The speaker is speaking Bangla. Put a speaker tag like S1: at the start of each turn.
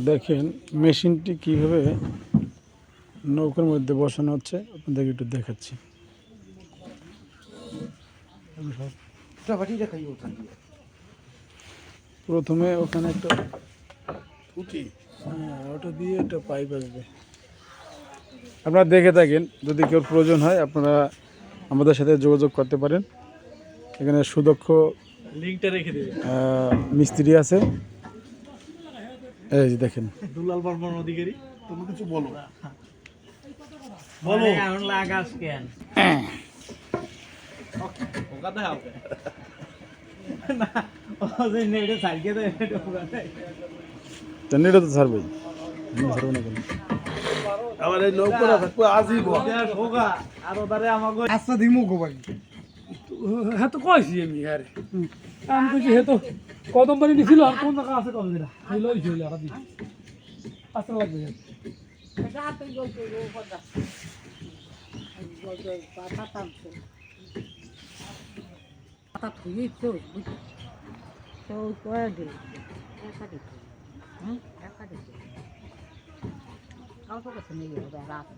S1: দেখেন মেশিনটি কিভাবে নৌকার মধ্যে বসানো হচ্ছে, আপনাদেরকে একটু দেখাচ্ছি। প্রথমে ওখানে একটা ওটা দিয়ে একটা পাইপ আসবে। আপনারা দেখে থাকেন, যদি কেউ প্রয়োজন হয় আপনারা আমাদের সাথে যোগাযোগ করতে পারেন। এখানে সুদক্ষ লিঙ্কটা রেখে দেবেন, মিস্ত্রি আছে। এই যে দেখেন দুলাল বর্মন অধিকারী। তুমি কিছু বলো বলো। এখন লাগাস কেন ওকা দাও না ও যে নেড়ে সাইকে দে এটা পুরা নাই তো নেড়ে তো ছাড়বে ছাড়বে না কেন আমার এই নৌকোটা থাকবে আজই গো ওকা আর ওদারে আমাগো আচ্ছা দিমু গো ভাই। হ্যাঁ তো কইছি আমি আরে আমি কইছি হে তো কদম বাড়ি দিছিল আর কোন জায়গা আছে কবে দিরা এই লই ছিল আর দি আচ্ছা লাগবে এটা তো গো গো কথা গো পাতা তামছে পাতা থুই তো তো কয় দিল একা দিল একা দিল কাউ তো কাছে নেই রাত